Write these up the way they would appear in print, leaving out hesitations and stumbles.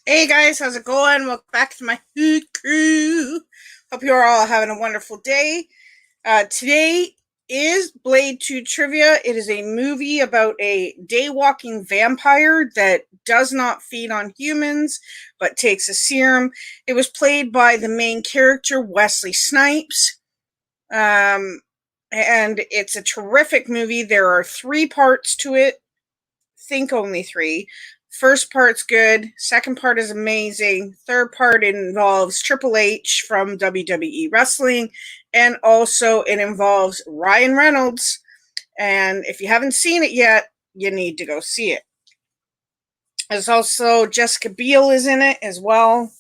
Hey guys, how's it going? Welcome back to my Hoot Crew. Hope you're all having a wonderful day. Today is Blade 2 Trivia. It is a movie about a day-walking vampire that does not feed on humans, but takes a serum. It was played by the main character, Wesley Snipes. And it's a terrific movie. There are 3 parts to it. Think only 3. First part's good. Second part is amazing. Third part involves Triple H from WWE Wrestling. And also it involves Ryan Reynolds. And if you haven't seen it yet, you need to go see it. There's also Jessica Biel is in it as well.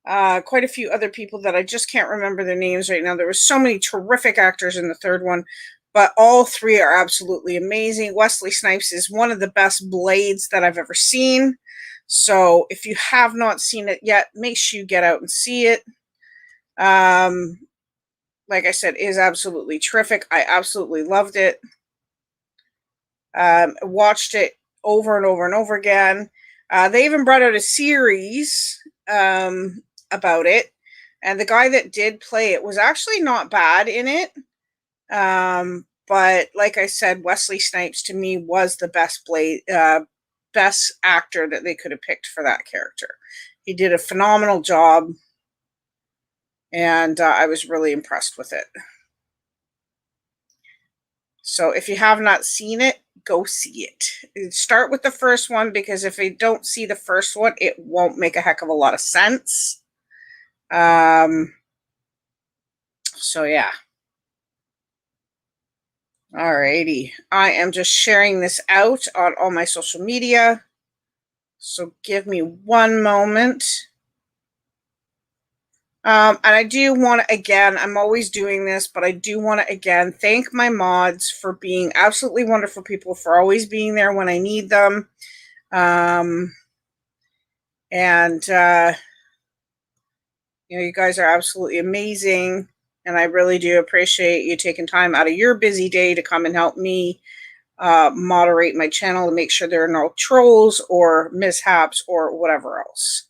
Quite a few other people that I just can't remember their names right now. There were so many terrific actors in the third one, but all 3 are absolutely amazing. Wesley Snipes is one of the best Blades that I've ever seen. So if you have not seen it yet, make sure you get out and see it. Like I said, it is absolutely terrific. I absolutely loved it. Watched it over and over and over again. They even brought out a series about it, and the guy that did play it was actually not bad in it. But like I said, Wesley Snipes to me was the best actor that they could have picked for that character. He did a phenomenal job, and I was really impressed with it. So if you have not seen it, go see it. Start with the first one, because if you don't see the first one, it won't make a heck of a lot of sense. So yeah. Alrighty. I am just sharing this out on all my social media. So give me one moment. And I do want to, again, I'm always doing this, but I do want to, again, thank my mods for being absolutely wonderful people, for always being there when I need them. You guys are absolutely amazing. And I really do appreciate you taking time out of your busy day to come and help me moderate my channel to make sure there are no trolls or mishaps or whatever else.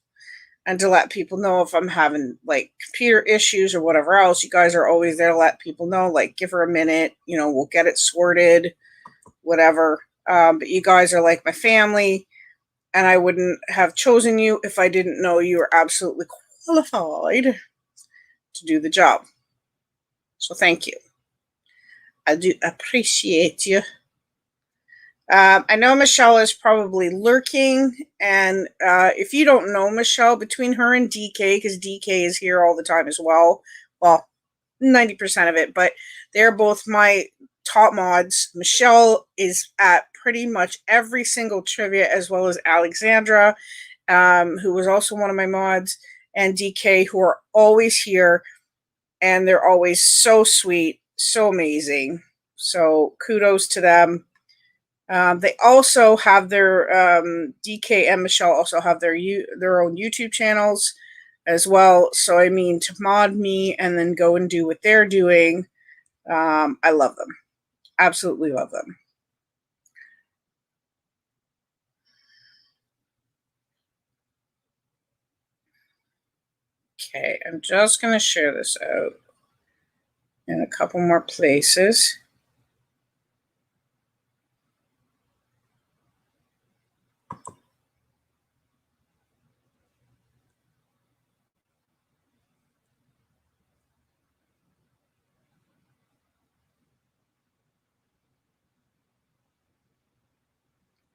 And to let people know if I'm having like computer issues or whatever else. You guys are always there to let people know, like, give her a minute, we'll get it sorted, whatever. But you guys are like my family, and I wouldn't have chosen you if I didn't know you were absolutely qualified to do the job. So thank you. I do appreciate you. I know Michelle is probably lurking, and if you don't know Michelle, between her and DK, because DK is here all the time as well, 90% of it, but they're both my top mods. Michelle is at pretty much every single trivia, as well as Alexandra, who was also one of my mods, and DK, who are always here, and they're always so sweet, so amazing. So kudos to them. They also have their DK and Michelle also have their own YouTube channels as well. So I mean, to mod me and then go and do what they're doing, I love them. Absolutely love them. Okay, I'm just going to share this out in a couple more places.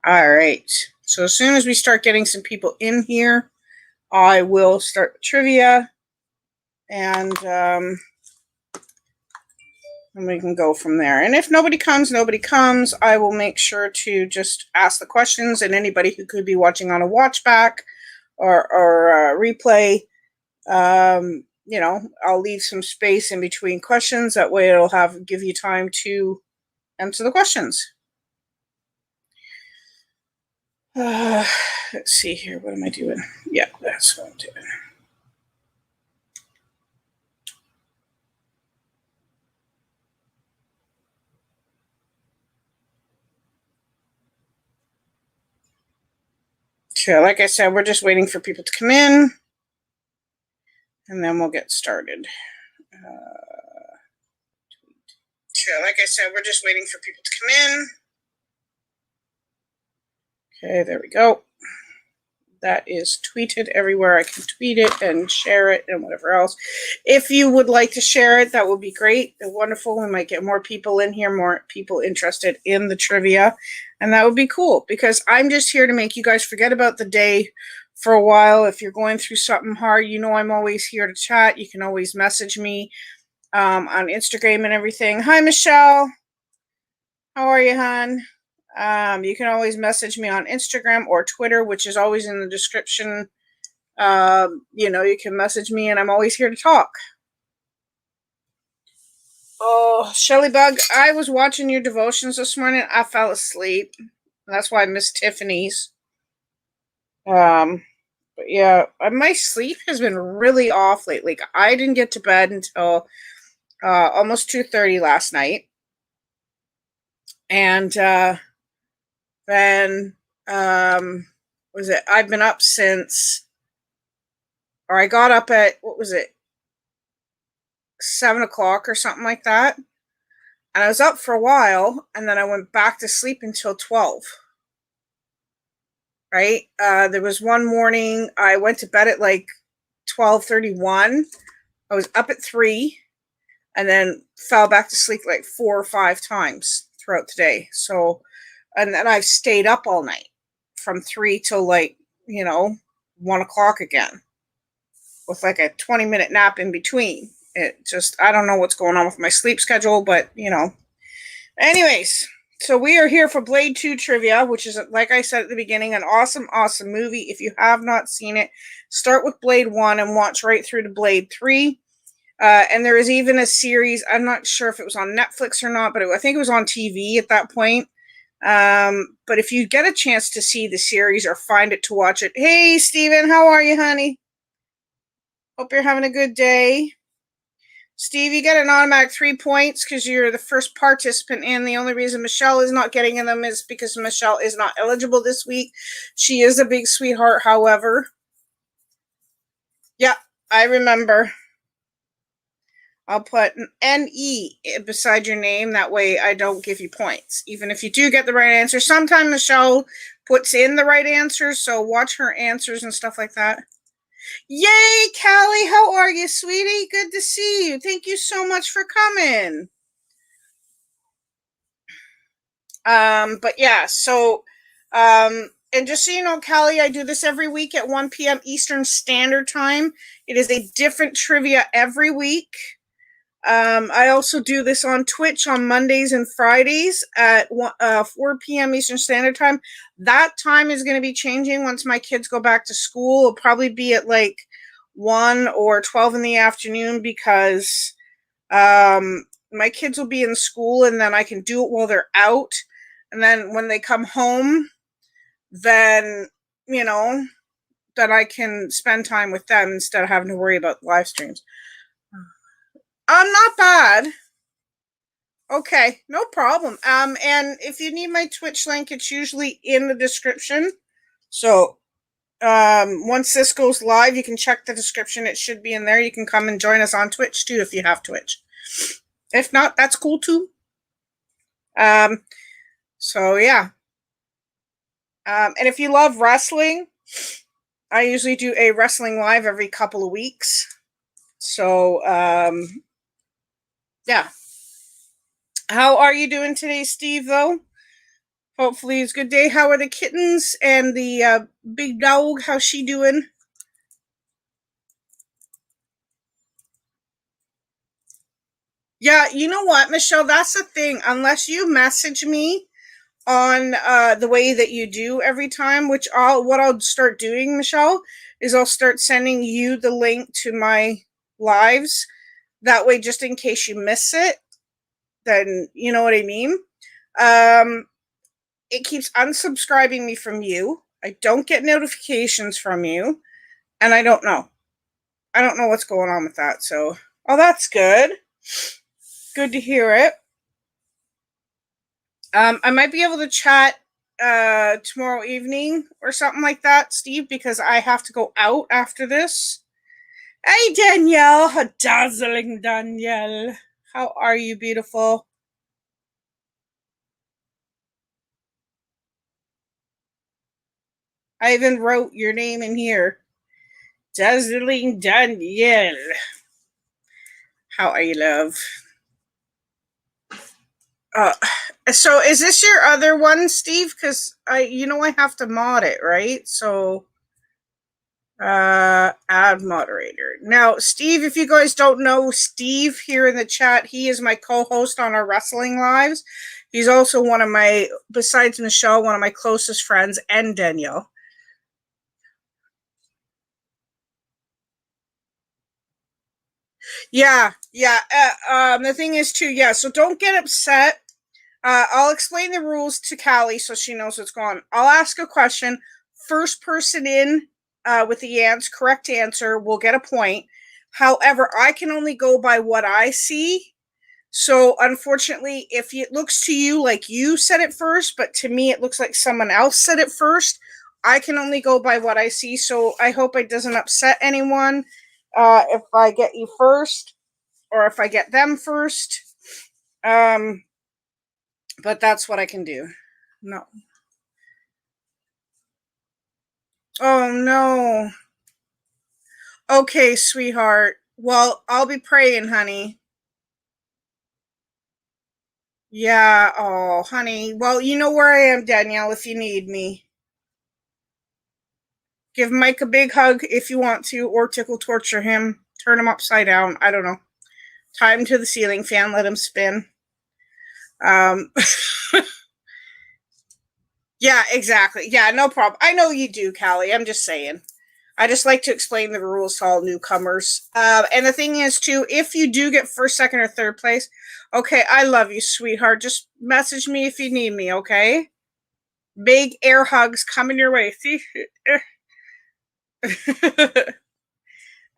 All right. So as soon as we start getting some people in here, I will start the trivia, and we can go from there. And if nobody comes, I will make sure to just ask the questions, and anybody who could be watching on a watch back or replay, I'll leave some space in between questions. That way it'll give you time to answer the questions. Let's see here. What am I doing? Yeah, that's what I'm doing. So, like I said, we're just waiting for people to come in, and then we'll get started. So, like I said, we're just waiting for people to come in. Okay, there we go. That is tweeted everywhere I can tweet it and share it and whatever else. If you would like to share it, that would be great and wonderful. We might get more people in here, more people interested in the trivia, and that would be cool because I'm just here to make you guys forget about the day for a while. If you're going through something hard, you know I'm always here to chat. You can always message me on Instagram and everything. Hi, Michelle. How are you, hon? You can always message me on Instagram or Twitter, which is always in the description. You can message me, and I'm always here to talk. Oh, Shelly Bug, I was watching your devotions this morning. I fell asleep. That's why I missed Tiffany's. But yeah, my sleep has been really off lately. Like, I didn't get to bed until almost 2:30 last night. And then was it? I've been up since, or I got up at, what was it, 7 o'clock or something like that. And I was up for a while, and then I went back to sleep until 12. Right? There was one morning I went to bed at like 12:31. I was up at 3, and then fell back to sleep like 4 or 5 times throughout the day. So, and then I've stayed up all night from 3 till like 1 o'clock again, with like a 20-minute nap in between. It just, I don't know what's going on with my sleep schedule, but anyways, so we are here for Blade 2 trivia, which is, like I said at the beginning, an awesome, awesome movie. If you have not seen it, start with Blade 1 and watch right through to Blade 3. And there is even a series, I'm not sure if it was on Netflix or not, but I think it was on TV at that point. But if you get a chance to see the series or find it to watch it, hey, Steven, how are you, honey? Hope you're having a good day. Steve, you get an automatic 3 points because you're the first participant in. The only reason Michelle is not getting in them is because Michelle is not eligible this week. She is a big sweetheart, however. Yeah, I remember. I'll put an NE beside your name. That way I don't give you points. Even if you do get the right answer. Sometimes Michelle puts in the right answers, so watch her answers and stuff like that. Yay, Callie, how are you, sweetie? Good to see you. Thank you so much for coming. But yeah, so, and just so you know, Callie, I do this every week at 1 p.m. Eastern Standard Time. It is a different trivia every week. I also do this on Twitch on Mondays and Fridays at 4 p.m. Eastern Standard Time. That time is going to be changing once my kids go back to school. It'll probably be at like 1 or 12 in the afternoon because my kids will be in school, and then I can do it while they're out. And then when they come home, then, then I can spend time with them instead of having to worry about live streams. Not bad. Okay, no problem. And if you need my Twitch link, it's usually in the description. So, once this goes live, you can check the description. It should be in there. You can come and join us on Twitch too if you have Twitch. If not, that's cool too. So yeah. And if you love wrestling, I usually do a wrestling live every couple of weeks. So, yeah. How are you doing today, Steve, though? Hopefully it's a good day. How are the kittens and the big dog? How's she doing? Yeah, you know what, Michelle? That's the thing. Unless you message me on the way that you do every time, which what I'll start doing, Michelle, is I'll start sending you the link to my lives. That way, just in case you miss it, then you know what I mean. It keeps unsubscribing me from you. I don't get notifications from you, and I don't know. I don't know what's going on with that. So, oh, that's good. Good to hear it. I might be able to chat tomorrow evening or something like that, Steve, because I have to go out after this. Hey, Danielle. Dazzling Danielle. How are you, beautiful? I even wrote your name in here. Dazzling Danielle. How are you, love? Uh, so is this your other one, Steve? Because I have to mod it, right? So, add moderator. Now, Steve, if you guys don't know Steve here in the chat, he is my co-host on our wrestling lives. He's also one of my, besides Michelle, one of my closest friends, and Danielle. Yeah. The thing is too, yeah. So don't get upset. I'll explain the rules to Callie so she knows what's going on. I'll ask a question. First person in with the correct answer will get a point. However, I can only go by what I see. So, unfortunately, if it looks to you like you said it first, but to me it looks like someone else said it first, I can only go by what I see. So, I hope it doesn't upset anyone if I get you first or if I get them first. But that's what I can do. No. Oh, no. Okay, sweetheart. Well, I'll be praying, honey. Yeah, oh, honey. Well, you know where I am, Danielle, if you need me. Give Mike a big hug if you want to, or tickle torture him. Turn him upside down. I don't know. Tie him to the ceiling fan, let him spin. Um, yeah, exactly. Yeah, no problem. I know you do, Callie. I'm just saying. I just like to explain the rules to all newcomers. And the thing is, too, if you do get first, second, or third place, okay, I love you, sweetheart. Just message me if you need me, okay? Big air hugs coming your way. See?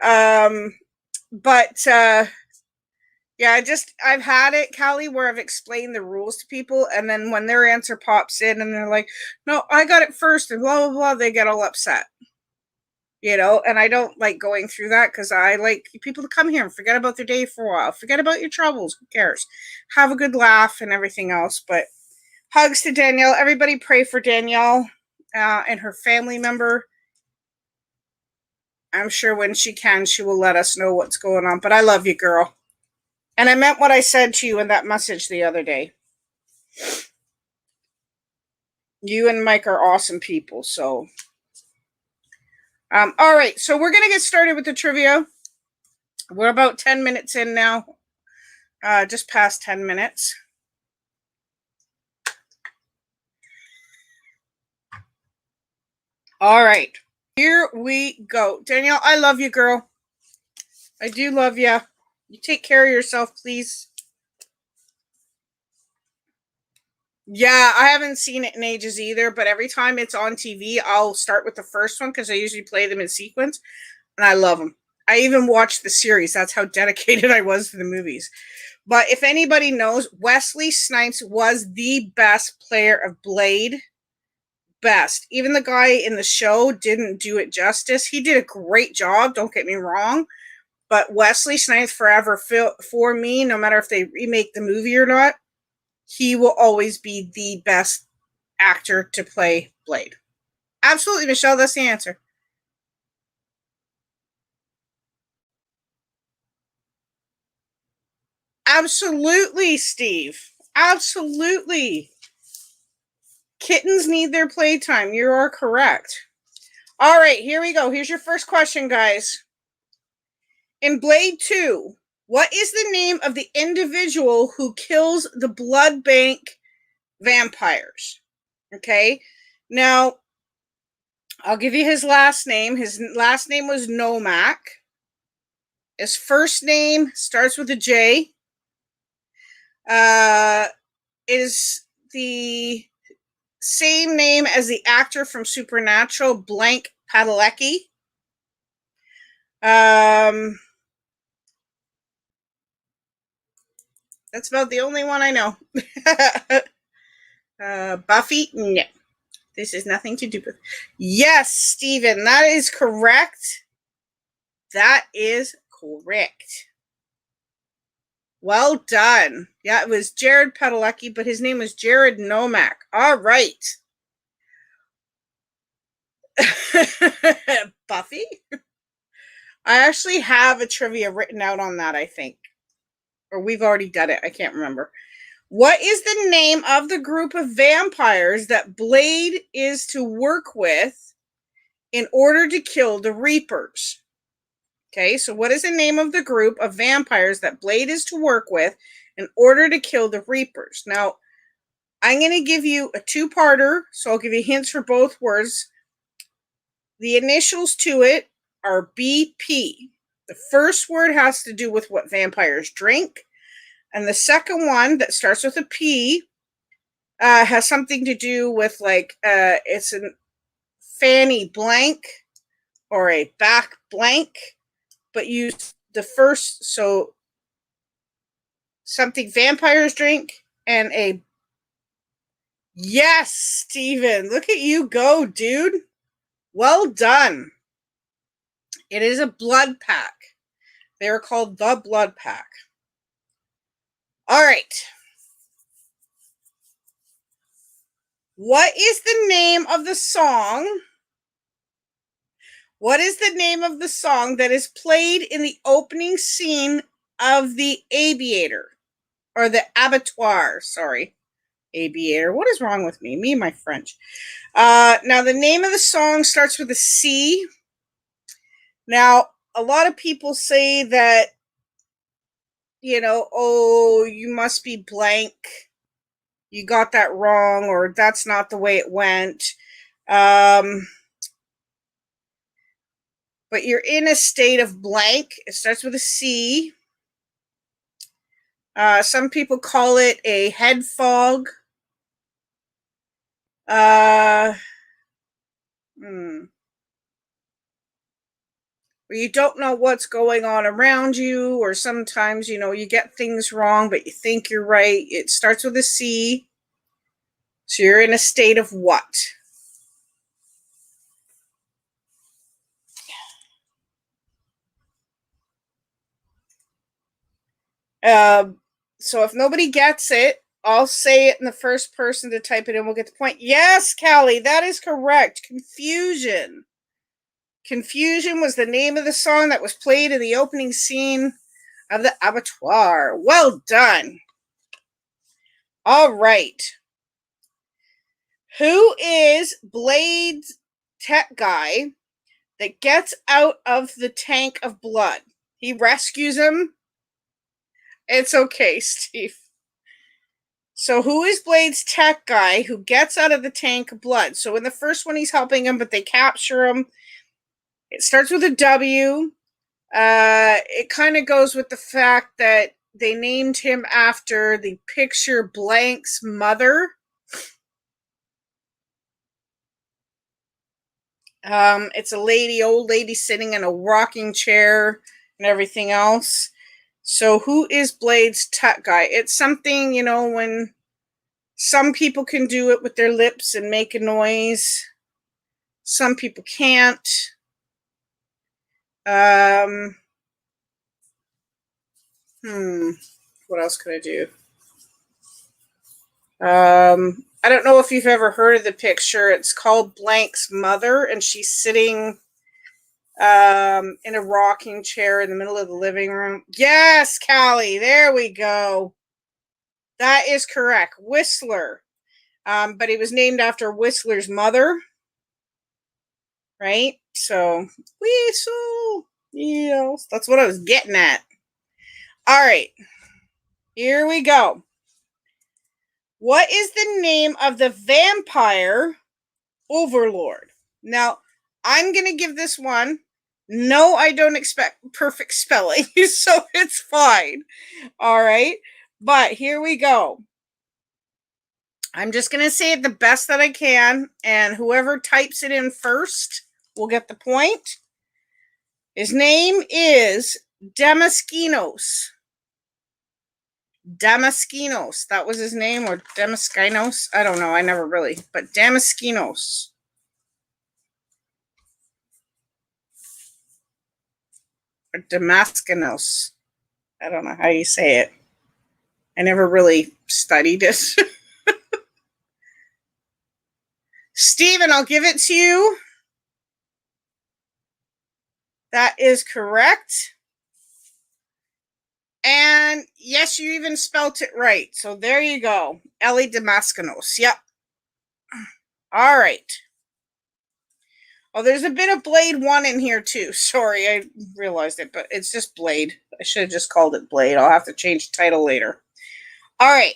um, but yeah, I've had it, Callie, where I've explained the rules to people, and then when their answer pops in and they're like, "No, I got it first," and blah blah blah, they get all upset. And I don't like going through that because I like people to come here and forget about their day for a while, forget about your troubles. Who cares? Have a good laugh and everything else. But hugs to Danielle. Everybody pray for Danielle and her family member. I'm sure when she can, she will let us know what's going on. But I love you, girl. And I meant what I said to you in that message the other day. You and Mike are awesome people. So, all right. So we're going to get started with the trivia. We're about 10 minutes in now. Just past 10 minutes. All right. Here we go. Danielle, I love you, girl. I do love you. You take care of yourself, please. Yeah, I haven't seen it in ages either, but every time it's on TV, I'll start with the first one because I usually play them in sequence, and I love them. I even watched the series. That's how dedicated I was to the movies. But if anybody knows, Wesley Snipes was the best player of Blade. Best. Even the guy in the show didn't do it justice. He did a great job, don't get me wrong. But Wesley Snipes forever, for me, no matter if they remake the movie or not, he will always be the best actor to play Blade. Absolutely, Michelle, that's the answer. Absolutely, Steve. Absolutely. Kittens need their playtime. You are correct. All right, here we go. Here's your first question, guys. In Blade 2, what is the name of the individual who kills the blood bank vampires? Okay. Now, I'll give you his last name. His last name was Nomak. His first name starts with a J. Is the same name as the actor from Supernatural, Blank Padalecki. That's about the only one I know. Buffy? No. This is nothing to do with. Yes, Stephen, that is correct. That is correct. Well done. Yeah, it was Jared Padalecki, but his name was Jared Nomak. All right. Buffy? I actually have a trivia written out on that, I think. Or we've already done it. I can't remember. What is the name of the group of vampires that Blade is to work with in order to kill the Reapers? Okay, so what is the name of the group of vampires that Blade is to work with in order to kill the Reapers? Now, I'm going to give you a two-parter, so I'll give you hints for both words. The initials to it are BP. The first word has to do with what vampires drink. And the second one that starts with a P has something to do with it's a fanny blank or a back blank, but use the first, so something vampires drink and a. Yes, Steven, look at you go, dude. Well done. It is a blood pack. They're called the Blood Pack. All right. What is the name of the song? What is the name of the song that is played in the opening scene of the Aviator? Or the Abattoir, sorry. Aviator. What is wrong with me? Me and my French. Now, the name of the song starts with a C. Now, a lot of people say that, oh, you must be blank. You got that wrong, or that's not the way it went. But you're in a state of blank. It starts with a C. Some people call it a head fog. Where you don't know what's going on around you, or sometimes, you get things wrong, but you think you're right. It starts with a C. So you're in a state of what? So if nobody gets it, I'll say it in the first person to type it in. We'll get the point. Yes, Callie, that is correct. Confusion. Confusion was the name of the song that was played in the opening scene of the Abattoir. Well done. All right. Who is Blade's tech guy that gets out of the tank of blood? He rescues him. It's okay, Steve. So who is Blade's tech guy who gets out of the tank of blood? So in the first one, he's helping him, but they capture him. It starts with a W. It kind of goes with the fact that they named him after the picture blank's mother. It's a old lady sitting in a rocking chair and everything else. So who is Blade's tech guy? It's something, when some people can do it with their lips and make a noise. Some people can't. What else could I do? I don't know if you've ever heard of the picture. It's called Blank's Mother, and she's sitting in a rocking chair in the middle of the living room. Yes, Callie, there we go. That is correct. Whistler. But he was named after Whistler's mother. Right? So, Whistle. Yes, that's what I was getting at. All right. Here we go. What is the name of the vampire Overlord? Now, I'm going to give this one. No, I don't expect perfect spelling, so it's fine. All right. But here we go. I'm just going to say it the best that I can, and whoever types it in first will get the point. His name is Damascus. Damaskinos. That was his name, or Damaskinos. I don't know. I never really, but Damaskinos. Or Damascanos. I don't know how you say it. I never really studied it. Stephen, I'll give it to you. That is correct. And yes, you even spelt it right. So there you go. Ellie Damascanos. Yep. All right. Oh, there's a bit of Blade 1 in here too. Sorry, I realized it, but it's just Blade. I should have just called it Blade. I'll have to change the title later. All right.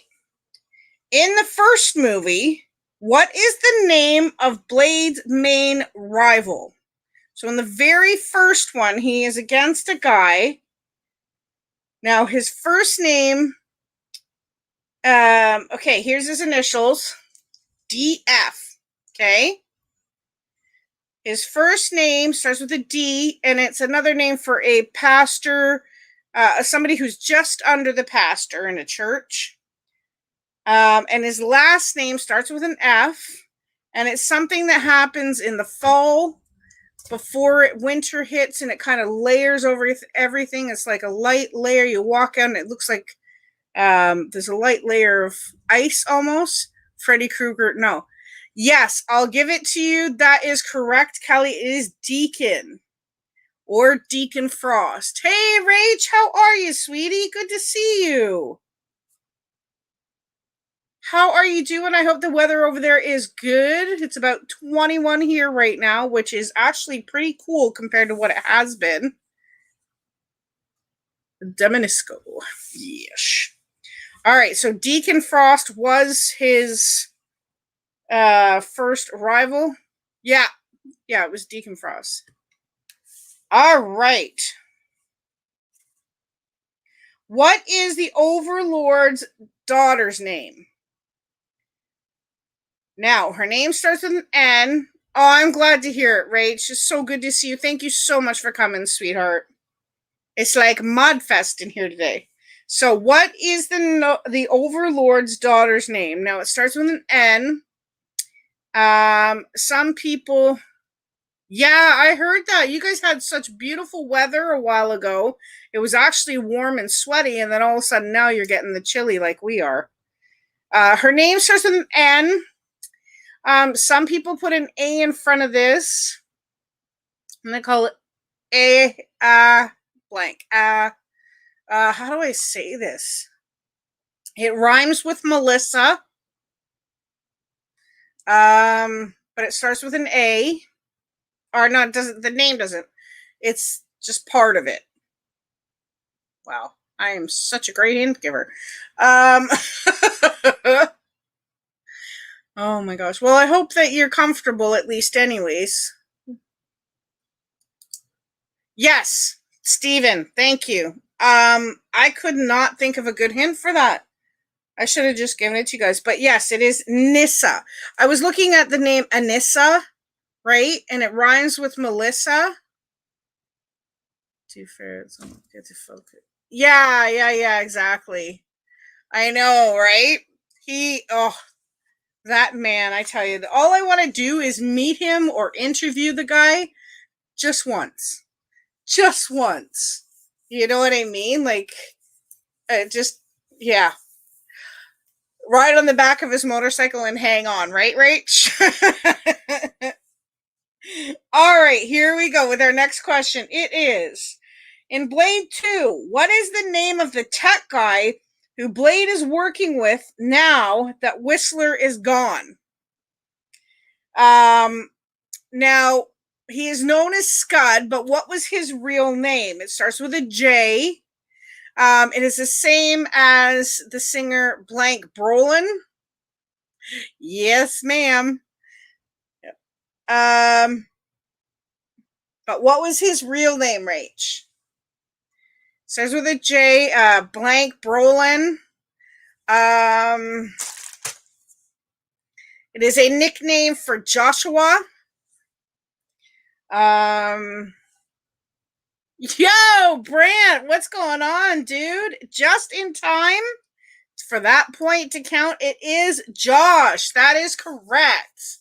In the first movie, what is the name of Blade's main rival? So in the very first one, he is against a guy. Now, his first name, okay, here's his initials, DF, okay? His first name starts with a D, and it's another name for a pastor, somebody who's just under the pastor in a church. And his last name starts with an F, and it's something that happens in the fall before winter hits, and it kind of layers over everything. It's like a light layer. You walk out, and it looks like there's a light layer of ice almost. Freddy Krueger. No. Yes, I'll give it to you. That is correct, Kelly. It is Deacon or Deacon Frost. Hey, Rach, how are you, sweetie? Good to see you. How are you doing? I hope the weather over there is good. It's about 21 here right now, which is actually pretty cool compared to what it has been. Dominisco. Yes. All right, so Deacon Frost was his first rival. Yeah, it was Deacon Frost. All right. What is the Overlord's daughter's name? Now, her name starts with an N. Oh, I'm glad to hear it, Rach. It's just so good to see you. Thank you so much for coming, sweetheart. It's like Mudfest in here today. So, what is the Overlord's daughter's name? Now, it starts with an N. Some people, yeah, I heard that. You guys had such beautiful weather a while ago. It was actually warm and sweaty, and then all of a sudden now you're getting the chilly like we are. Her name starts with an N. Some people put an A in front of this, and they call it A, blank. How do I say this? It rhymes with Melissa. But it starts with an A. Or no, it doesn't. The name doesn't. It's just part of it. Wow, I am such a great hint giver. Oh my gosh. Well, I hope that you're comfortable at least, anyways. Yes, Stephen. Thank you. I could not think of a good hint for that. I should have just given it to you guys. But yes, it is Nissa. I was looking at the name Anissa, right? And it rhymes with Melissa. Too fair. Get to focus. Yeah, exactly. I know, right? That man, I tell you, all I want to do is meet him or interview the guy just once. Just once. You know what I mean? Like, yeah. Ride on the back of his motorcycle and hang on, right, Rach? All right, here we go with our next question. It is, in Blade 2, what is the name of the tech guy who Blade is working with now that Whistler is gone? Now, he is known as Scud, but what was his real name? It starts with a J. It is the same as the singer Blank Brolin. Yes, ma'am. But what was his real name, Rach? Starts with a J. Blank Brolin. It is a nickname for Joshua. Yo, Brant, what's going on, dude? Just in time. for that point to count, it is Josh. That is correct.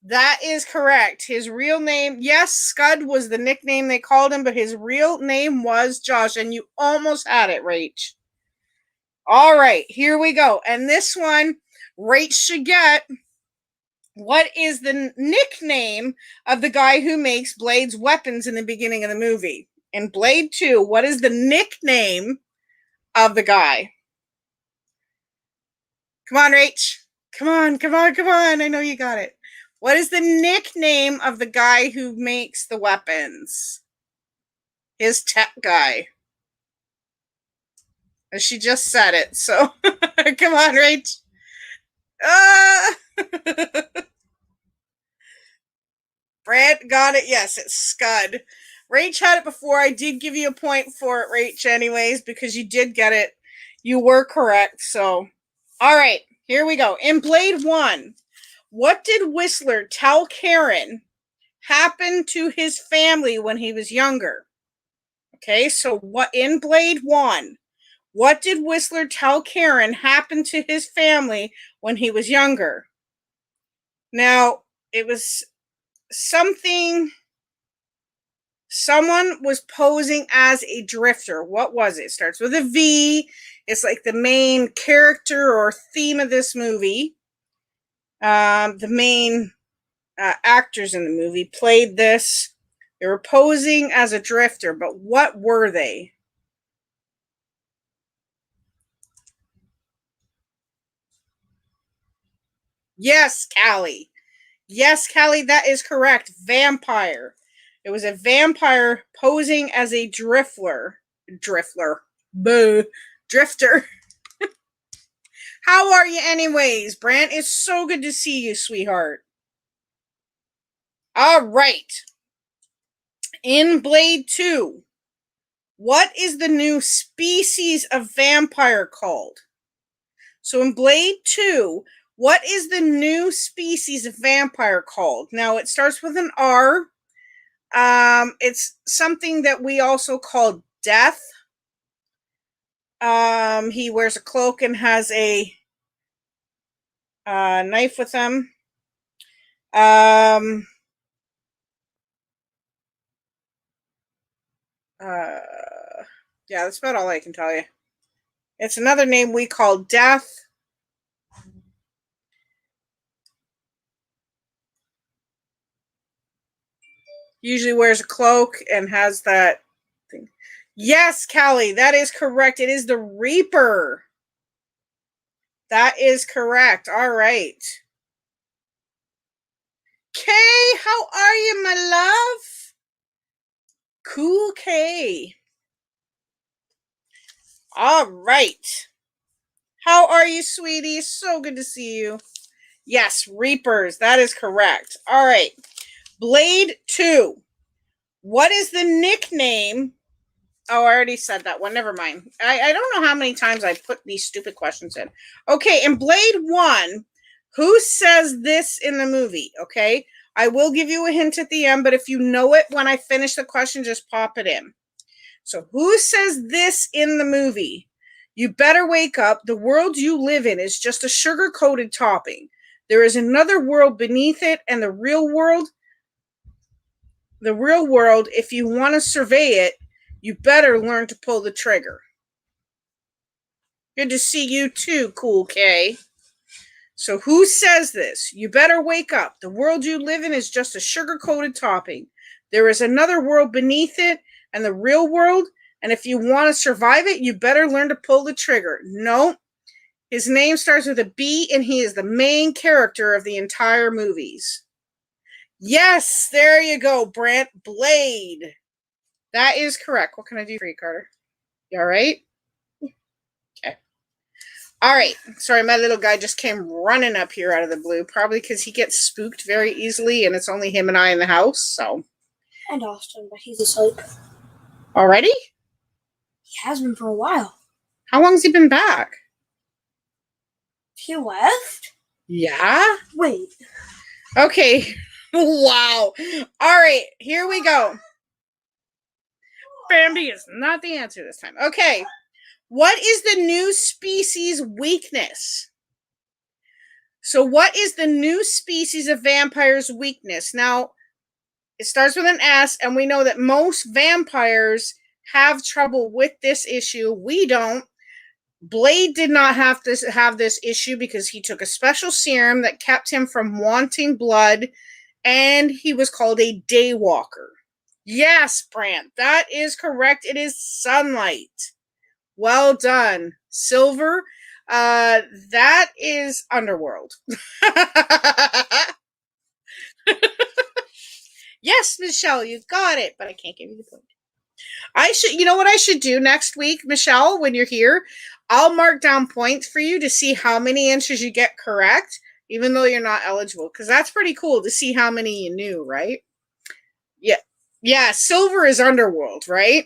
That is correct. His real name, yes, Scud was the nickname they called him, but his real name was Josh, and you almost had it, Rach. All right, here we go. And this one, Rach should get. What is the nickname of the guy who makes Blade's weapons in the beginning of the movie? In Blade 2, what is the nickname of the guy? Come on, Rach. Come on, come on, come on. I know you got it. What is the nickname of the guy who makes the weapons? His tech guy. And she just said it, so come on, Rach. Brant got it. Yes, it's Scud. Rach had it before. I did give you a point for it, Rach, anyways, because you did get it. You were correct, so. All right, here we go. In Blade 1, what did Whistler tell Karen happened to his family when he was younger? Okay, so what in Blade 1, what did Whistler tell Karen happened to his family when he was younger? Now, it was something, someone was posing as a drifter. What was it? It starts with a V. It's like the main character or theme of this movie. The main actors in the movie played this. They were posing as a drifter, but what were they? Yes, Callie. Yes, Callie, that is correct. Vampire. It was a vampire posing as a drifter. Boo. Drifter. How are you anyways, Brant? It's so good to see you, sweetheart. All right. In Blade 2, what is the new species of vampire called? So in Blade 2, what is the new species of vampire called? Now, it starts with an R. It's something that we also call death. He wears a cloak and has a knife with him. Yeah, that's about all I can tell you. It's another name we call death. Usually wears a cloak and has that thing. Yes, Callie, that is correct. It is the Reaper. That is correct. All right. Kay, how are you, my love? Cool Kay. All right. How are you, sweetie? So good to see you. Yes, Reapers. That is correct. All right. Blade 2. What is the nickname? Oh, I already said that one. Never mind. I don't know how many times I put these stupid questions in. Okay, in Blade 1, who says this in the movie? Okay, I will give you a hint at the end, but if you know it when I finish the question, just pop it in. So, who says this in the movie? You better wake up. The world you live in is just a sugar-coated topping. There is another world beneath it, and the real world, if you want to survey it, you better learn to pull the trigger. Good to see you too, Cool K. So who says this? You better wake up. The world you live in is just a sugar-coated topping. There is another world beneath it, and the real world, and if you want to survive it, you better learn to pull the trigger. No. His name starts with a B, and he is the main character of the entire movies. Yes, there you go, Brant. Blade. That is correct. What can I do for you, Carter? You all right? Okay. All right. Sorry, my little guy just came running up here out of the blue, probably because he gets spooked very easily, and it's only him and I in the house, so. And Austin, but he's asleep. Already? He has been for a while. How long's he been back? He left? Yeah? Wait. Okay. Wow. All right, here we go. Bambi is not the answer this time. Okay. What is the new species weakness? So what is the new species of vampire's weakness? Now, it starts with an S, and we know that most vampires have trouble with this issue. We don't. Blade did not have this issue because he took a special serum that kept him from wanting blood, and he was called a daywalker. Yes, Brant, that is correct. It is sunlight. Well done. Silver, that is Underworld. Yes, Michelle, you got it, but I can't give you the point. You know what I should do next week, Michelle, when you're here? I'll mark down points for you to see how many answers you get correct, even though you're not eligible, because that's pretty cool to see how many you knew, right? Yeah. Yeah, silver is Underworld, right?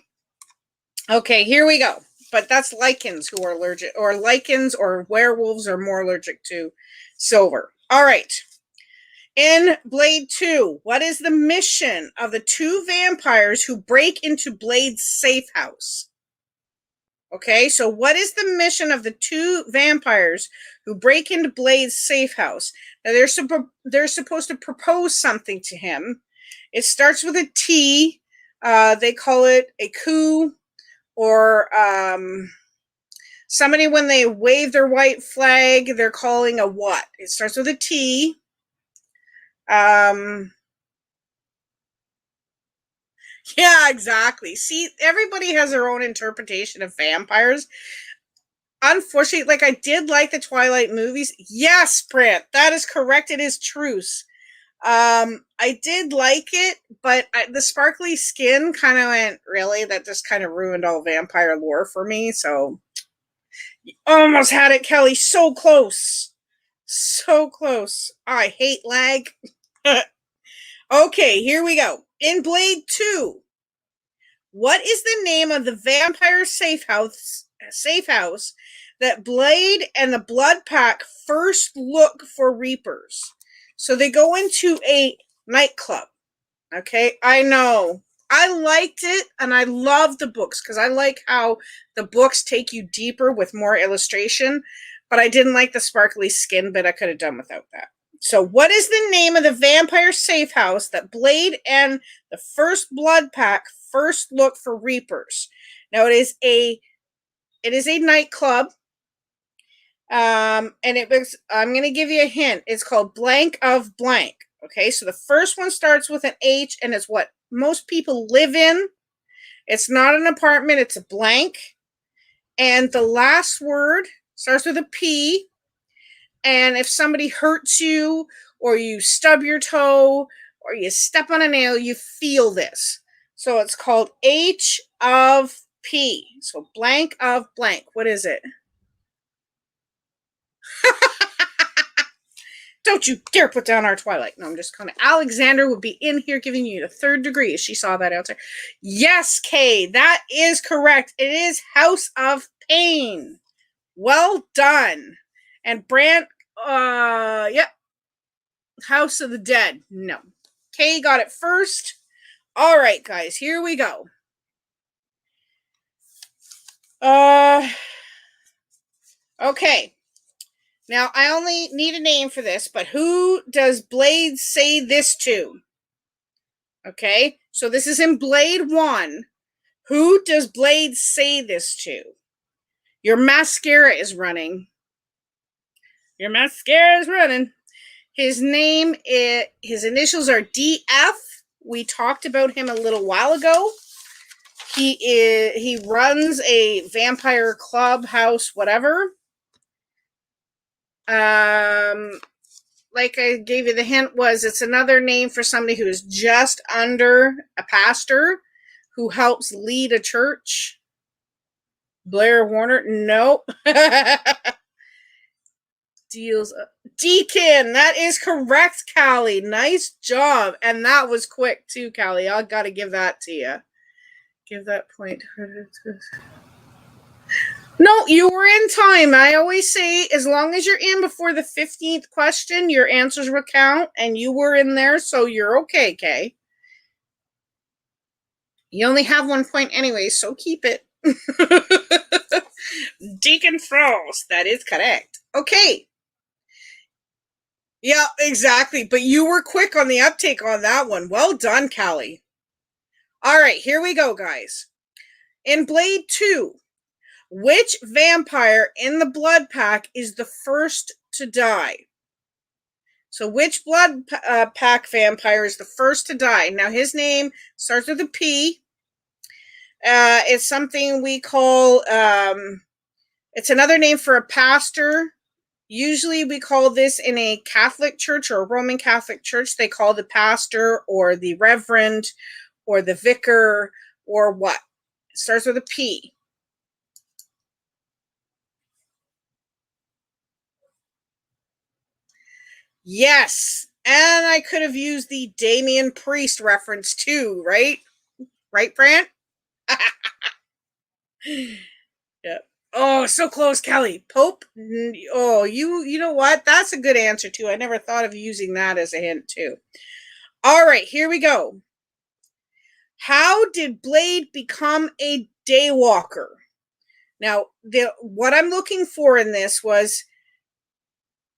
Okay, here we go. But that's lichens who are allergic, or lichens or werewolves are more allergic to silver. All right. In Blade 2, what is the mission of the two vampires who break into Blade's safe house? Okay, so what is the mission of the two vampires who break into Blade's safe house? Now, they're supposed to propose something to him. It starts with a T. They call it a coup, or somebody, when they wave their white flag, they're calling a what? It starts with a T. Yeah, exactly. See, everybody has their own interpretation of vampires. Unfortunately, like, I did like the Twilight movies. Yes, Brant, that is correct. It is truce. I did like it, but the sparkly skin kind of went, really? That just kind of ruined all vampire lore for me. So, almost had it, Kelly. So close. So close. I hate lag. Okay, here we go. In Blade 2, what is the name of the vampire safe house that Blade and the Blood Pack first look for Reapers? So they go into a nightclub. Okay, I know. I liked it, and I love the books because I like how the books take you deeper with more illustration, but I didn't like the sparkly skin bit. I could have done without that. So what is the name of the vampire safe house that Blade and the first Blood Pack first look for Reapers? Now, it is a nightclub. And I'm going to give you a hint. It's called Blank of Blank. Okay, so the first one starts with an H, and it's what most people live in. It's not an apartment, it's a blank. And the last word starts with a P. And if somebody hurts you, or you stub your toe, or you step on a nail, you feel this. So it's called H of P. So Blank of Blank. What is it? Don't you dare put down our Twilight. No, I'm just kind of. Alexander would be in here giving you the third degree. She saw that out there. Yes, Kay, that is correct. It is House of Pain. Well done. And Brant, yep. House of the Dead. No. Kay got it first. All right, guys, here we go. Okay. Now, I only need a name for this, but who does Blade say this to? Okay, so this is in Blade 1. Who does Blade say this to? Your mascara is running. Your mascara is running. His initials are DF. We talked about him a little while ago. He runs a vampire clubhouse, whatever. Like I gave you the hint, it's another name for somebody who is just under a pastor who helps lead a church. Blair Warner? Nope. Deacon. That is correct, Callie. Nice job. And that was quick too, Callie. I gotta give that to you. Give that point. No, you were in time. I always say, as long as you're in before the 15th question, your answers will count, and you were in there, so you're okay, Kay. You only have 1 point anyway, so keep it. Deacon Frost. That is correct. Okay. Yeah, exactly. But you were quick on the uptake on that one. Well done, Callie. All right, here we go, guys. In Blade 2, which vampire in the blood pack is the first to die? So which blood pack vampire is the first to die? Now, his name starts with a P. It's something we call, it's another name for a pastor. Usually we call this in a Catholic church or a Roman Catholic church. They call the pastor or the reverend or the vicar or what? It starts with a P. Yes. And I could have used the Damien Priest reference too, right? Right, Brant? Yeah. Oh, so close, Kelly. Pope? Oh, you know what? That's a good answer too. I never thought of using that as a hint too. All right, here we go. How did Blade become a daywalker? Now, what I'm looking for in this was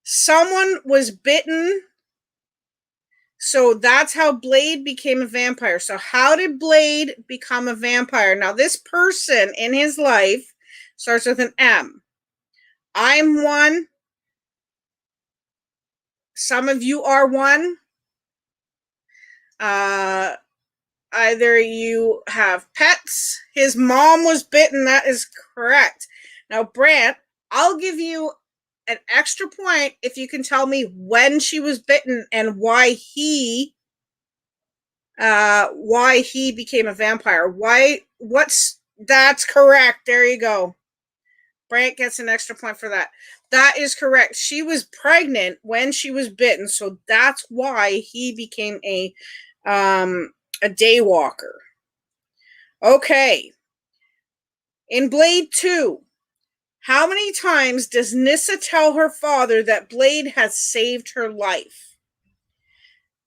someone was bitten, so that's how Blade became a vampire. So how did Blade become a vampire? Now, this person in his life starts with an M. I'm one. Some of you are one. Either you have pets. His mom was bitten. That is correct. Now, Brant, I'll give you an extra point if you can tell me when she was bitten and why he became a vampire. That's correct. There you go. Brant gets an extra point for that. That is correct. She was pregnant when she was bitten, so that's why he became a daywalker. Okay. In Blade 2, how many times does Nyssa tell her father that Blade has saved her life?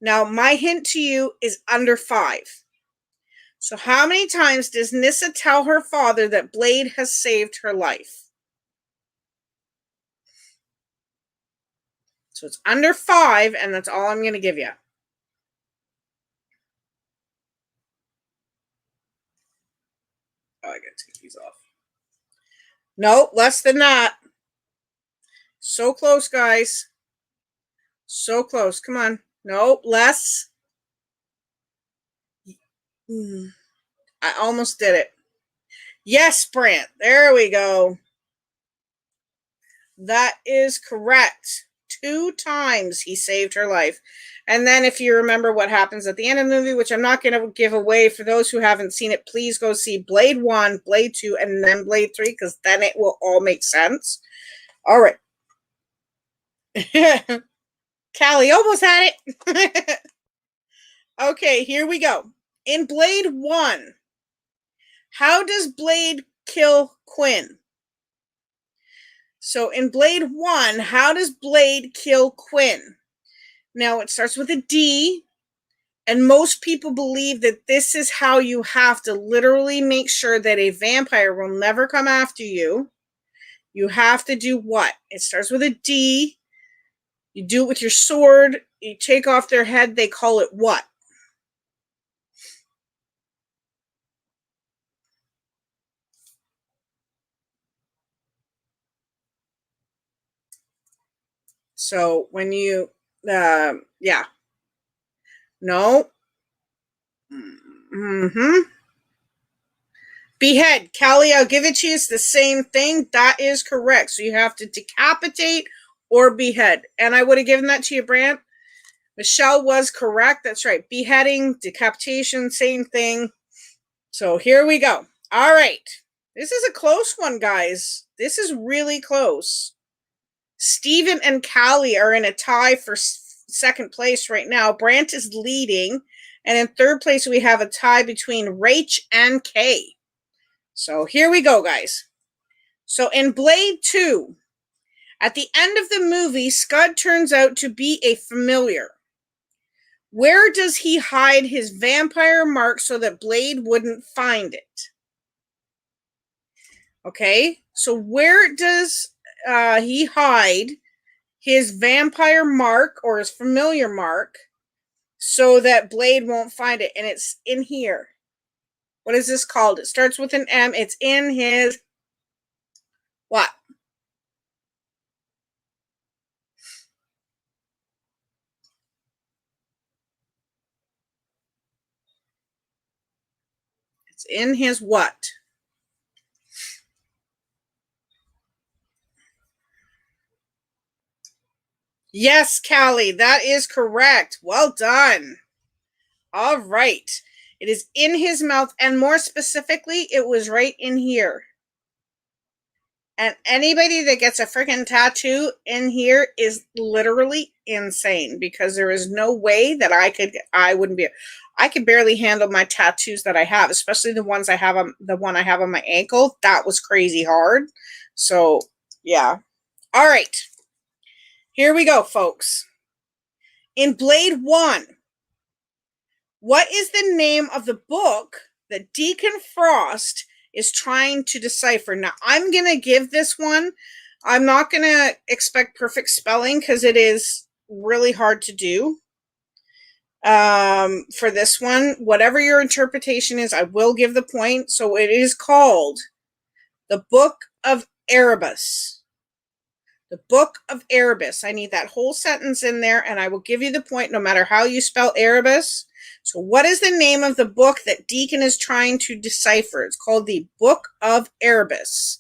Now, my hint to you is under 5. So how many times does Nyssa tell her father that Blade has saved her life? So it's under 5, and that's all I'm going to give you. Oh, I got to take these off. No, less than that. So close, guys. So close. Come on. No, less. I almost did it. Yes, Brant. There we go. That is correct. 2 times he saved her life. And then if you remember what happens at the end of the movie, which I'm not going to give away for those who haven't seen it, please go see Blade 1, Blade 2, and then Blade 3, because then it will all make sense. All right. Callie almost had it. Okay, here we go. In Blade 1, how does Blade kill Quinn? So in Blade 1, how does Blade kill Quinn? Now, it starts with a D, and most people believe that this is how you have to literally make sure that a vampire will never come after you. You have to do what? It starts with a D. You do it with your sword. You take off their head. They call it what? So when you, yeah. No. Behead. Callie, I'll give it to you. It's the same thing. That is correct. So you have to decapitate or behead. And I would have given that to you, Brant. Michelle was correct. That's right. Beheading, decapitation, same thing. So here we go. All right. This is a close one, guys. This is really close. Steven and Callie are in a tie for second place right now. Brant is leading. And in third place, we have a tie between Rach and Kay. So here we go, guys. So in Blade 2, at the end of the movie, Scud turns out to be a familiar. Where does he hide his vampire mark so that Blade wouldn't find it? Okay, so where does he hide his vampire mark or his familiar mark so that Blade won't find it? And it's in here. What is this called? It starts with an M. It's in his what? It's in his what? Yes, Callie, that is correct. Well done. All right. It is in his mouth, and more specifically, it was right in here. And anybody that gets a freaking tattoo in here is literally insane, because there is no way that I wouldn't be. I could barely handle my tattoos that I have, especially the ones I have on the one I have on my ankle. That was crazy hard. So, yeah. All right. Here we go, folks. In Blade 1, what is the name of the book that Deacon Frost is trying to decipher? Now, I'm going to give this one. I'm not going to expect perfect spelling because it is really hard to do. For this one, whatever your interpretation is, I will give the point. So it is called The Book of Erebus. The Book of Erebus. I need that whole sentence in there, and I will give you the point no matter how you spell Erebus. So what is the name of the book that Deacon is trying to decipher? It's called the Book of Erebus.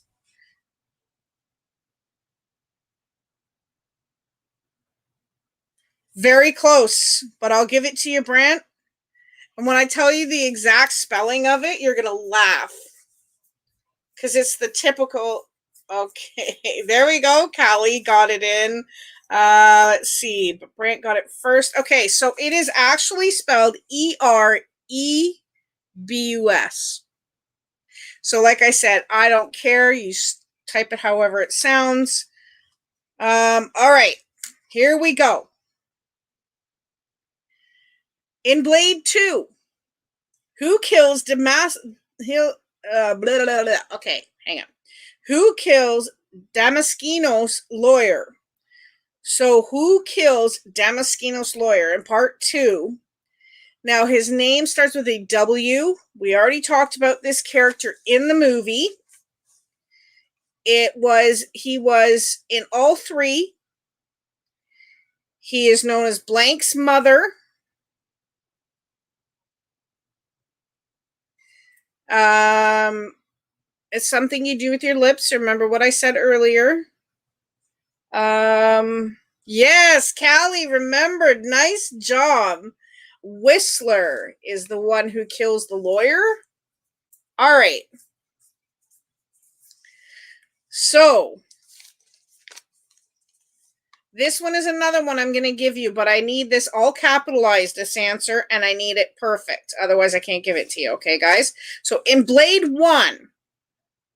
Very close, but I'll give it to you, Brant. And when I tell you the exact spelling of it, you're going to laugh. Because it's the typical... Okay, there we go. Callie got it in. Let's see, but Brant got it first. Okay, so it is actually spelled Erebus. So like I said, I don't care. You type it however it sounds. All right, here we go. In Blade 2, who kills Damascus? Okay, hang on. Who kills Damascus' lawyer? So who kills Damascus' lawyer in part 2? Now, his name starts with a W. We already talked about this character in the movie. He was in all 3. He is known as Blank's mother. It's something you do with your lips. Remember what I said earlier. Yes, Callie remembered. Nice job. Whistler is the one who kills the lawyer. All right. So, this one is another one I'm going to give you, but I need this all capitalized, this answer, and I need it perfect. Otherwise, I can't give it to you. Okay, guys? So, in Blade 1,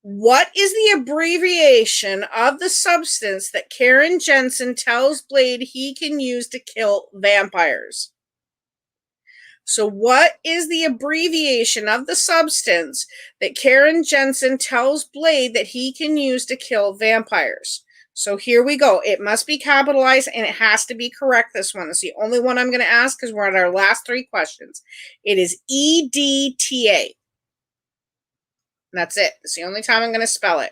what is the abbreviation of the substance that Karen Jensen tells Blade he can use to kill vampires? So what is the abbreviation of the substance that Karen Jensen tells Blade that he can use to kill vampires? So here we go. It must be capitalized and it has to be correct, this one. It's the only one I'm going to ask because we're at our last 3 questions. It is EDTA. That's it. It's the only time I'm going to spell it.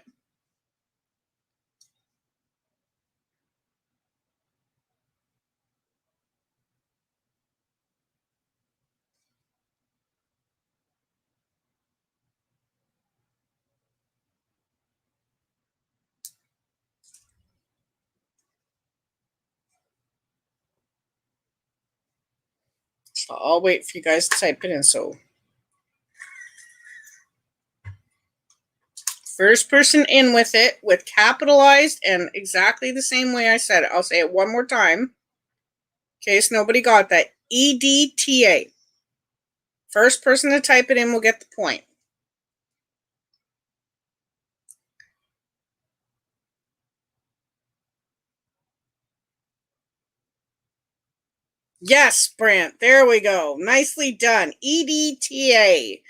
So I'll wait for you guys to type it in. So first person in with it, with capitalized and exactly the same way I said it. I'll say it one more time in case nobody got that. EDTA. First person to type it in will get the point. Yes, Brant. There we go. Nicely done. EDTA.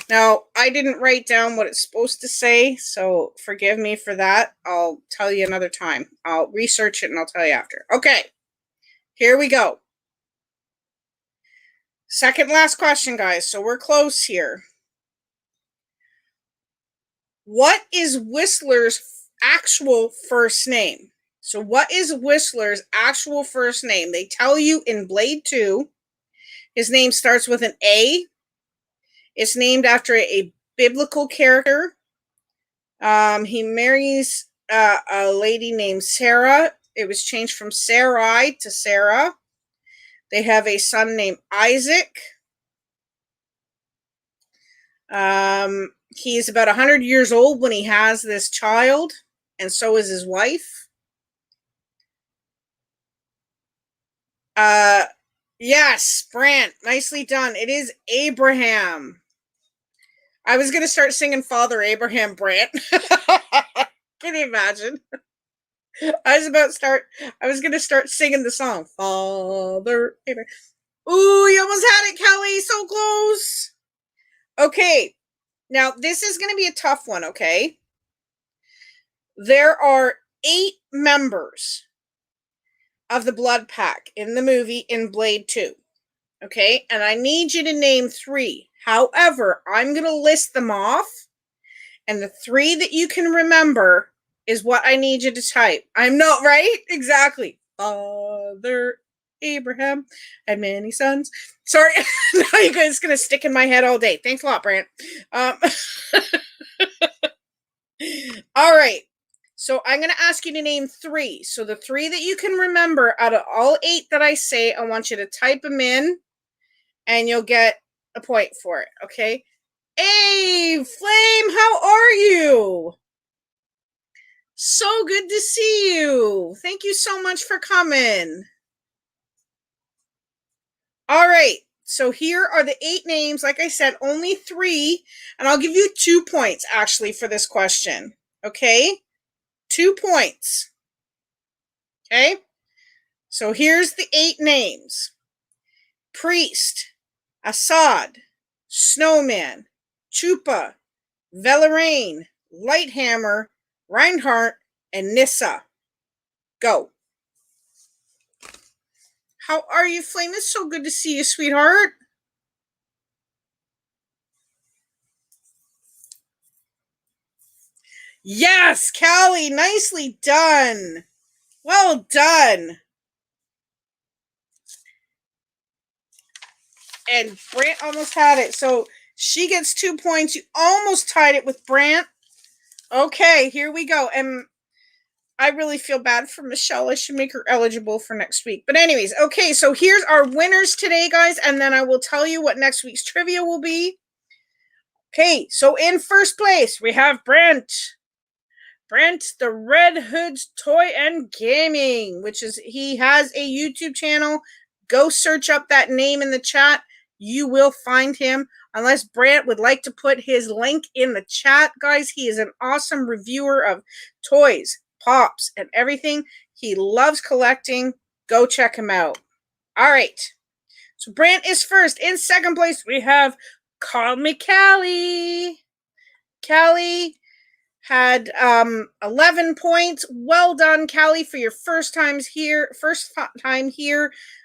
Now, I didn't write down what it's supposed to say, so forgive me for that. I'll tell you another time. I'll research it and I'll tell you after. Okay, here we go. Second last question, guys, so we're close here. What is Whistler's actual first name? So what is Whistler's actual first name? They tell you in Blade 2. His name starts with an A. It's named after a biblical character. He marries a lady named Sarah. It was changed from Sarai to Sarah. They have a son named Isaac. He is about 100 years old when he has this child, and so is his wife. Yes, Brant, nicely done. It is Abraham. I was going to start singing Father Abraham, Brant. Can you imagine? I was going to start singing the song. Father Abraham. Ooh, you almost had it, Kelly. So close. Okay. Now, this is going to be a tough one, okay? There are 8 members of the Blood Pack in the movie in Blade 2. Okay? And I need you to name 3. However, I'm going to list them off. And the 3 that you can remember is what I need you to type. I'm not right? Exactly. Father Abraham had many sons. Sorry. Now you guys going to stick in my head all day. Thanks a lot, Brant. All right. So I'm going to ask you to name 3. So the 3 that you can remember out of all 8 that I say, I want you to type them in and you'll get a point for it. Okay. Hey, Flame, how are you? So good to see you. Thank you so much for coming. All right. So here are the 8 names. Like I said, only 3. And I'll give you 2 points, actually, for this question. Okay? 2 points. Okay? So here's the 8 names. Priest, Assad, Snowman, Chupa, Velerain, Lighthammer, Reinhardt, and Nissa. Go. How are you, Flame? It's so good to see you, sweetheart. Yes, Callie, nicely done. Well done. And Brant almost had it. So she gets 2 points. You almost tied it with Brant. Okay, here we go. And I really feel bad for Michelle. I should make her eligible for next week. But anyways, okay, so here's our winners today, guys. And then I will tell you what next week's trivia will be. Okay, so in first place, we have Brent. Brent, the Red Hood's Toy and Gaming, which is, he has a YouTube channel. Go search up that name in the chat. You will find him. Unless Brant would like to put his link in the chat, guys. He is an awesome reviewer of toys, pops, and everything. He loves collecting. Go check him out. All right. So Brant is first. In second place, we have Call Me Callie. Callie had 11 points. Well done, Callie, for your first time here.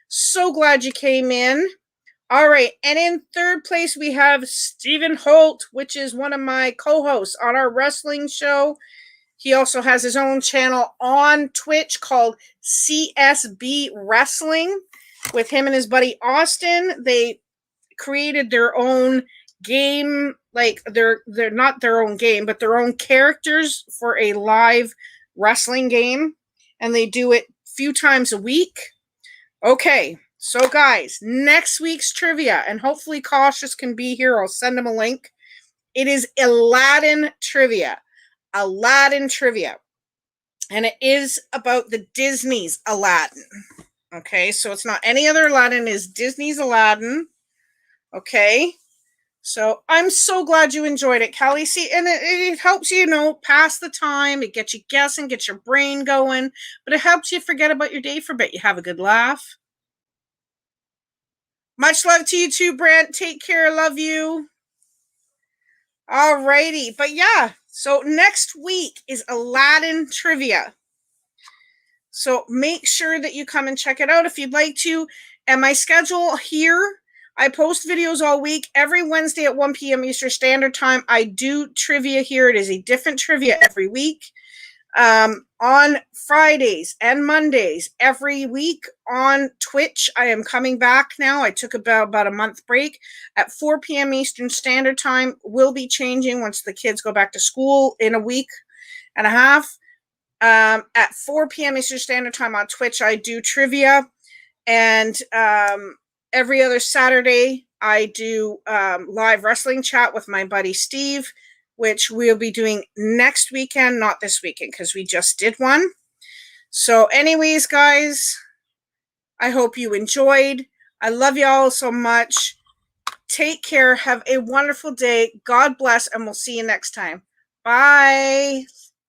So glad you came in. All right, and in third place, we have Stephen Holt, which is one of my co-hosts on our wrestling show. He also has his own channel on Twitch called CSB Wrestling with him and his buddy Austin. They created their own game, like they're not their own game, but their own characters for a live wrestling game, and they do it a few times a week. Okay. So, guys, next week's trivia, and hopefully Cautious can be here. I'll send him a link. It is Aladdin trivia. Aladdin trivia. And it is about the Disney's Aladdin. Okay, so it's not any other Aladdin. It's Disney's Aladdin. Okay, so I'm so glad you enjoyed it, Callie. See, and it helps you, pass the time. It gets you guessing, gets your brain going. But it helps you forget about your day for a bit. You have a good laugh. Much love to you too, Brent. Take care. Love you. Alrighty. But yeah, so next week is Aladdin trivia. So make sure that you come and check it out if you'd like to. And my schedule here, I post videos all week. Every Wednesday at 1 p.m. Eastern Standard Time, I do trivia here. It is a different trivia every week. On Fridays and Mondays every week on Twitch. I am coming back now. I took about a month break at 4 p.m. Eastern Standard Time. Will be changing once the kids go back to school in a week and a half. At 4 p.m. Eastern Standard Time on Twitch, I do trivia. And every other Saturday, I do live wrestling chat with my buddy Steve, which we'll be doing next weekend, not this weekend, because we just did one. So anyways, guys, I hope you enjoyed. I love y'all so much. Take care. Have a wonderful day. God bless, and we'll see you next time. Bye.